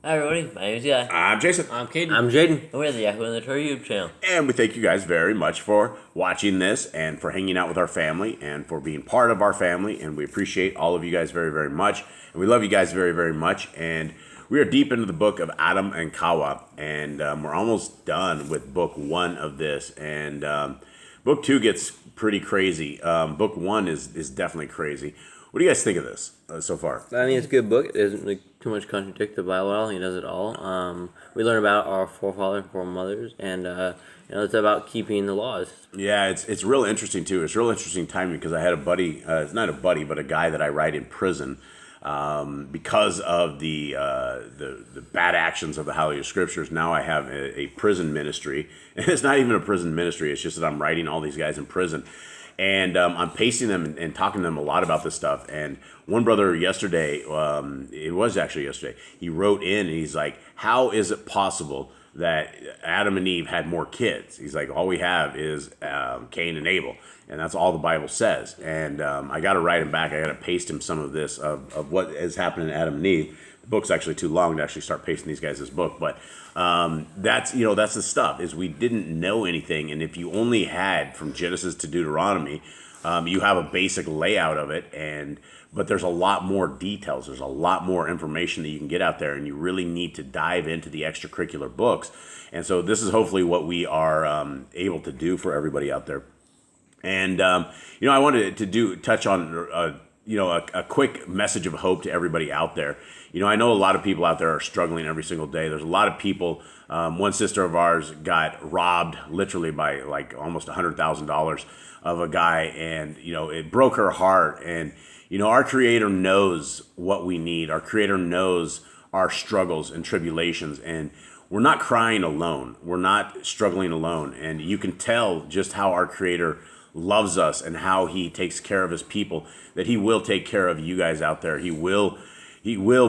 Hi everybody, my name is Yah. I'm Jason. I'm Caden. I'm Jaden. And we're the Yahoo and the Torah YouTube channel. And we thank you guys very much for watching this and for hanging out with our family and for being part of our family. And we appreciate all of you guys very, very much. And we love you guys very, very much. And we are deep into the book of Aḍam and Ḥawwah. And we're almost done with book 1 of this. And book 2 gets pretty crazy. Book 1 is definitely crazy. What do you guys think of this so far? I mean, it's a good book. It doesn't too much contradict the Bible at all. He does it all. We learn about our forefathers and foremothers, and it's about keeping the laws. Yeah, it's real interesting too. It's real interesting timing because I had a buddy. It's not a buddy, but a guy that I write in prison because of the bad actions of the Yah Scriptures. Now I have a prison ministry, and it's not even a prison ministry. It's just that I'm writing all these guys in prison. And I'm pacing them and talking to them a lot about this stuff. And one brother yesterday, it was actually yesterday, he wrote in and he's like, how is it possible that Adam and Eve had more kids? He's like, all we have is Cain and Abel. And that's all the Bible says. And I got to write him back. I got to paste him some of this, of what is happening to Adam and Eve. The book's actually too long to actually start pasting these guys this book. But that's the stuff, is we didn't know anything. And if you only had from Genesis to Deuteronomy, you have a basic layout of it. But there's a lot more details. There's a lot more information that you can get out there. And you really need to dive into the extracurricular books. And so this is hopefully what we are able to do for everybody out there. And, I wanted to touch on, a quick message of hope to everybody out there. I know a lot of people out there are struggling every single day. There's a lot of people. One sister of ours got robbed literally by like almost $100,000 of a guy. And, it broke her heart. And, our Creator knows what we need. Our Creator knows our struggles and tribulations. And we're not crying alone. We're not struggling alone. And you can tell just how our Creator loves us and how he takes care of his people, that he will take care of you guys out there. He will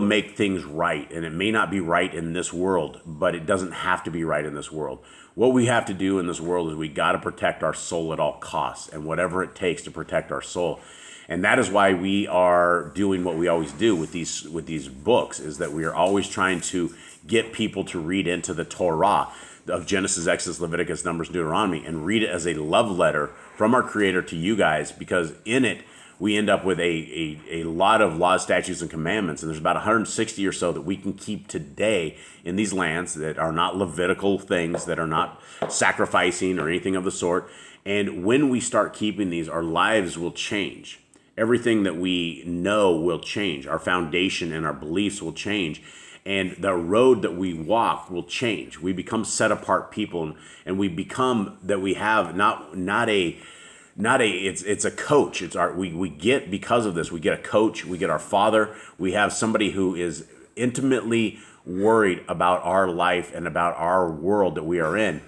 make things right. And it may not be right in this world, but it doesn't have to be right in this world. What we have to do in this world is we got to protect our soul at all costs, and whatever it takes to protect our soul. And that is why we are doing what we always do with these books, is that we are always trying to get people to read into the Torah of Genesis, Exodus, Leviticus, Numbers, Deuteronomy, and read it as a love letter from our Creator to you guys, because in it we end up with a lot of laws, statutes, and commandments. And there's about 160 or so that we can keep today in these lands that are not Levitical things, that are not sacrificing or anything of the sort. And when we start keeping these, our lives will change. Everything that we know will change. Our foundation and our beliefs will change. And the road that we walk will change. We become set apart people, and we become that we have it's a coach. We get, because of this, we get a coach, we get our Father, we have somebody who is intimately worried about our life and about our world that we are in.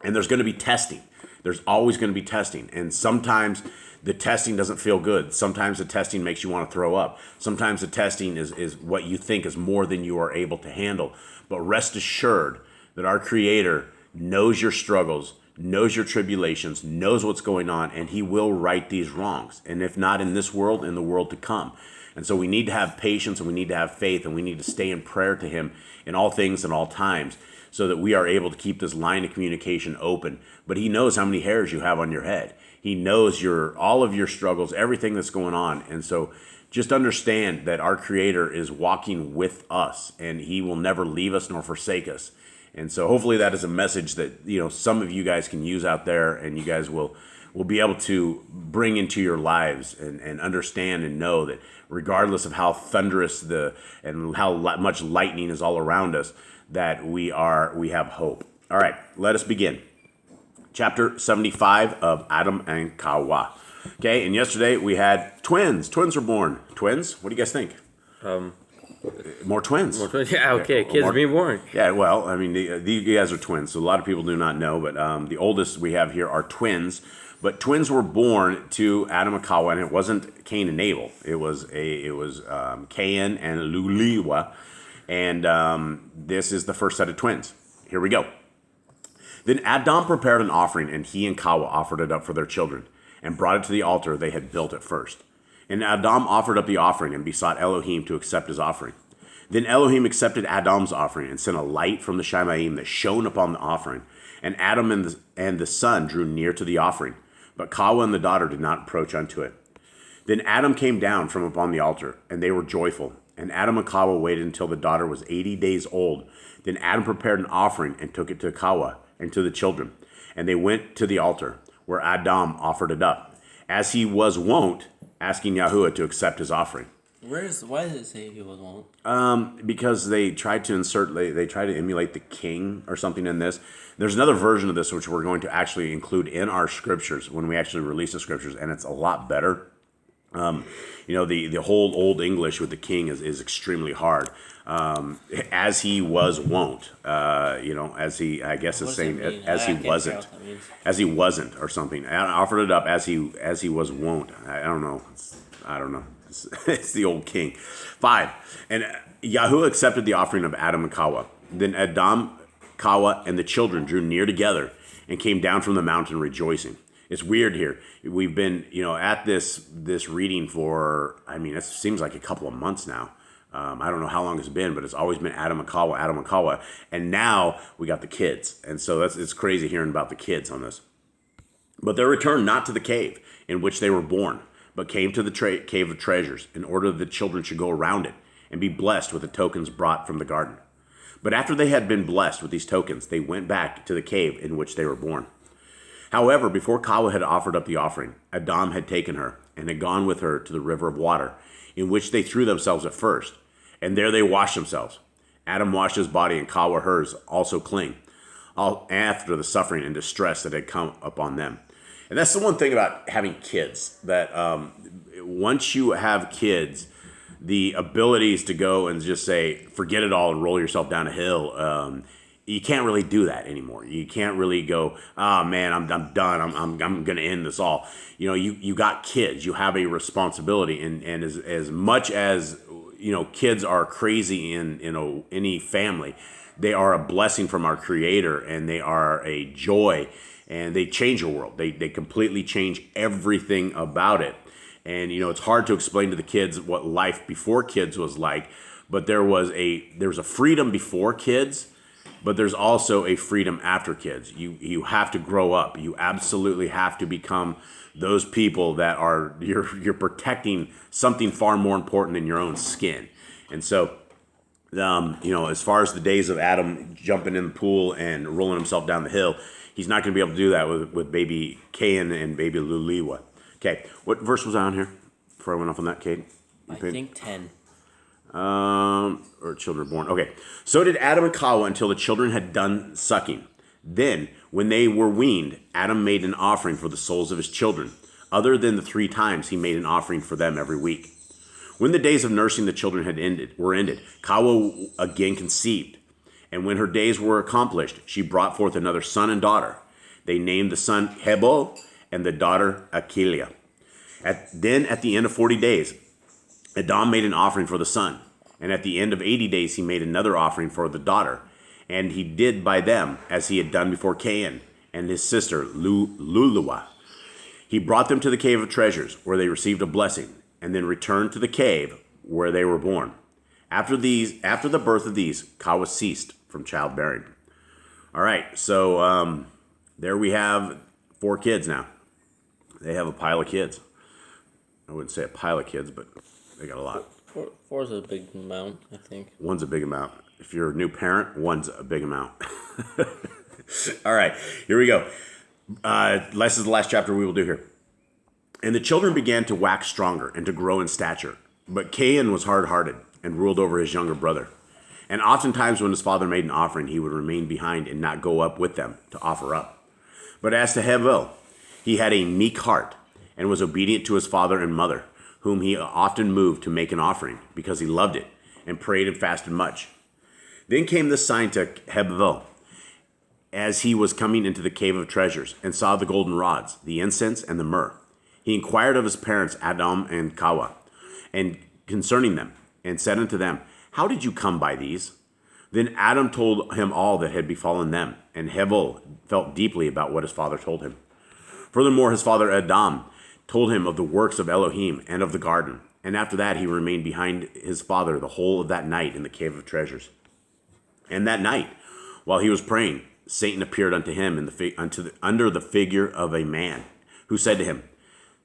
And there's going to be testing. There's always going to be testing. And sometimes the testing doesn't feel good. Sometimes the testing makes you want to throw up. Sometimes the testing is what you think is more than you are able to handle. But rest assured that our Creator knows your struggles, knows your tribulations, knows what's going on, and he will right these wrongs. And if not in this world, in the world to come. And so we need to have patience, and we need to have faith, and we need to stay in prayer to him in all things and all times, so that we are able to keep this line of communication open. But he knows how many hairs you have on your head. He knows all of your struggles, everything that's going on. And so just understand that our Creator is walking with us, and he will never leave us nor forsake us. And so hopefully that is a message that, some of you guys can use out there, and you guys will be able to bring into your lives and understand and know that regardless of how thunderous and how much lightning is all around us, that we have hope. All right, let us begin. Chapter 75 of Aḍam and Ḥawwah. Okay, and yesterday we had twins. Twins were born. Twins? What do you guys think? More twins. More twins. Yeah, okay. Kids are being born. Yeah, well, I mean, these guys are twins, so a lot of people do not know, but the oldest we have here are twins. But twins were born to Aḍam and Ḥawwah, and it wasn't Cain and Abel. It was Cain and Luliwa, and this is the first set of twins. Here we go. Then Aḍam prepared an offering, and he and Ḥawwah offered it up for their children, and brought it to the altar they had built at first. And Aḍam offered up the offering and besought Elohim to accept his offering. Then Elohim accepted Aḍam's offering and sent a light from the Shamayim that shone upon the offering. And Aḍam and the son drew near to the offering, but Ḥawwah and the daughter did not approach unto it. Then Aḍam came down from upon the altar, and they were joyful. And Aḍam and Ḥawwah waited until the daughter was 80 days old. Then Aḍam prepared an offering and took it to Ḥawwah and to the children. And they went to the altar, where Aḍam offered it up, as he was wont, asking Yahuwah to accept his offering. Why does it say he was wont? Because they tried to they tried to emulate the king or something in this. There's another version of this which we're going to actually include in our scriptures when we actually release the scriptures, and it's a lot better. The whole Old English with the king is extremely hard. As he was wont, as he, I guess it's saying, as he wasn't or something. I offered it up as he was wont. I don't know. It's the old king. 5. And Yahuwah accepted the offering of Aḍam and Ḥawwah. Then Aḍam, Ḥawwah, and the children drew near together and came down from the mountain rejoicing. It's weird here. We've been, at this reading for, it seems like a couple of months now. I don't know how long it's been, but it's always been Aḍam and Ḥawwah. And now we got the kids. And so it's crazy hearing about the kids on this. But they returned not to the cave in which they were born, but came to the cave of treasures, in order that the children should go around it and be blessed with the tokens brought from the garden. But after they had been blessed with these tokens, they went back to the cave in which they were born. However, before Ḥawwah had offered up the offering, Aḍam had taken her and had gone with her to the river of water, in which they threw themselves at first, and there they washed themselves. Aḍam washed his body, and Ḥawwah hers also clean, all after the suffering and distress that had come upon them. And that's the one thing about having kids, that once you have kids, the abilities to go and just say, forget it all and roll yourself down a hill, you can't really do that anymore. You can't really go, oh man, I'm done. I'm going to end this all. You got kids. You have a responsibility. And as much as, kids are crazy in any family, they are a blessing from our Creator, and they are a joy. And they change your world. They completely change everything about it. And, it's hard to explain to the kids what life before kids was like. But there was a freedom before kids, but there's also a freedom after kids. You have to grow up. You absolutely have to become those people that are, you're protecting something far more important than your own skin. And so, as far as the days of Aḍam jumping in the pool and rolling himself down the hill, he's not going to be able to do that with baby Cain and baby Luliwa. Okay, what verse was I on here before I went off on that, Kate? I think 10. Or children born. Okay, so did Aḍam and Ḥawwah until the children had done sucking. Then, when they were weaned, Aḍam made an offering for the souls of his children, other than the 3 times he made an offering for them every week. When the days of nursing the children were ended, Ḥawwah again conceived. And when her days were accomplished, she brought forth another son and daughter. They named the son Hebel and the daughter Achiliah. Then at the end of 40 days, Aḍam made an offering for the son. And at the end of 80 days, he made another offering for the daughter. And he did by them as he had done before Cain and his sister Luluwa. He brought them to the cave of treasures, where they received a blessing, and then returned to the cave where they were born. After the birth of these, Ḥawwah ceased from childbearing. All right, so there we have 4 kids now. They have a pile of kids. I wouldn't say a pile of kids, but they got a lot. 4 is a big amount, I think. 1's a big amount. If you're a new parent, 1's a big amount. All right, here we go. This is the last chapter we will do here. And the children began to wax stronger and to grow in stature. But Cain was hard-hearted and ruled over his younger brother. And oftentimes when his father made an offering, he would remain behind and not go up with them to offer up. But as to Hebel, he had a meek heart and was obedient to his father and mother, whom he often moved to make an offering, because he loved it and prayed and fasted much. Then came this sign to Hebel, as he was coming into the cave of treasures, and saw the golden rods, the incense, and the myrrh. He inquired of his parents Aḍam and Ḥawwah, and concerning them, and said unto them, How did you come by these? Then Aḍam told him all that had befallen them, and Hebel felt deeply about what his father told him. Furthermore, his father Aḍam told him of the works of Elohim and of the garden, And after that, he remained behind his father the whole of that night in the cave of treasures. And that night, while he was praying, Satan appeared unto him under the figure of a man, who said to him,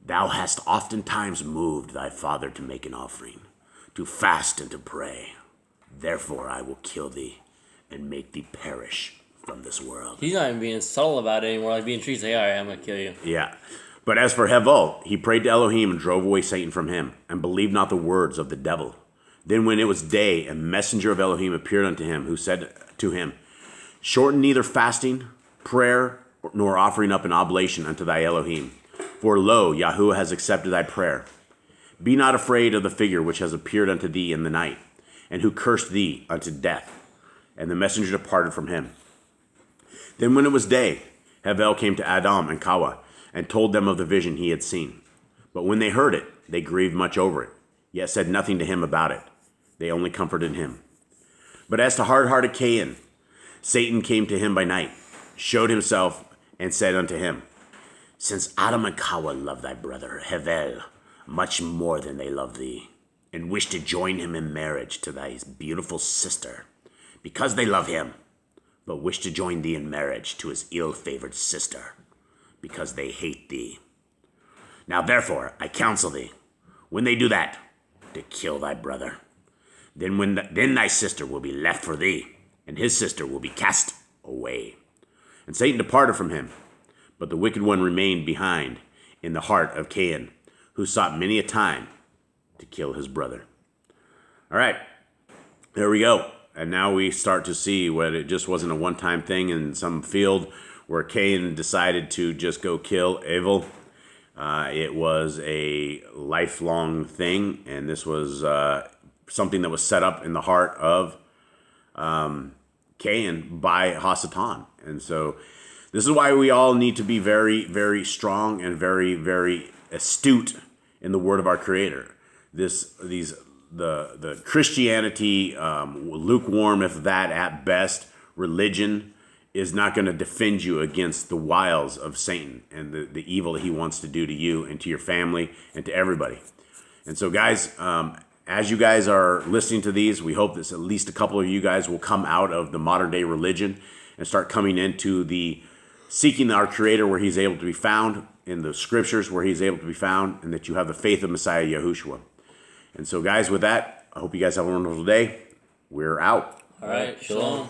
Thou hast oftentimes moved thy father to make an offering, to fast and to pray. Therefore I will kill thee, and make thee perish from this world. He's not even being subtle about it anymore. Like being treated, like, all right, I'm going to kill you. Yeah. But as for Hevel, he prayed to Elohim and drove away Satan from him, and believed not the words of the devil. Then when it was day, a messenger of Elohim appeared unto him, who said to him, Shorten neither fasting, prayer, nor offering up an oblation unto thy Elohim. For lo, Yahuwah has accepted thy prayer. Be not afraid of the figure which has appeared unto thee in the night, and who cursed thee unto death. And the messenger departed from him. Then when it was day, Hevel came to Aḍam and Ḥawwah, and told them of the vision he had seen. But when they heard it, they grieved much over it, yet said nothing to him about it. They only comforted him. But as to hard-hearted Cain, Satan came to him by night, showed himself, and said unto him, Since Aḍam and Ḥawwah love thy brother Hevel much more than they love thee, and wish to join him in marriage to thy beautiful sister, because they love him, but wish to join thee in marriage to his ill-favored sister, because they hate thee. Now therefore I counsel thee, when they do that, to kill thy brother. Then thy sister will be left for thee, and his sister will be cast away. And Satan departed from him, but the wicked one remained behind in the heart of Cain, who sought many a time to kill his brother. All right, there we go. And now we start to see what it just wasn't a one-time thing in some field where Cain decided to just go kill Abel. It was a lifelong thing, and this was something that was set up in the heart of Cain by Hasatan. And so this is why we all need to be very, very strong and very, very astute in the word of our Creator. The Christianity, lukewarm, if that at best, religion is not going to defend you against the wiles of Satan and the evil that he wants to do to you and to your family and to everybody. And so, guys, as you guys are listening to these, we hope that at least a couple of you guys will come out of the modern day religion and start coming into the seeking our Creator where he's able to be found, in the scriptures where he's able to be found, and that you have the faith of Messiah Yahushua. And so, guys, with that, I hope you guys have a wonderful day. We're out. All right, shalom.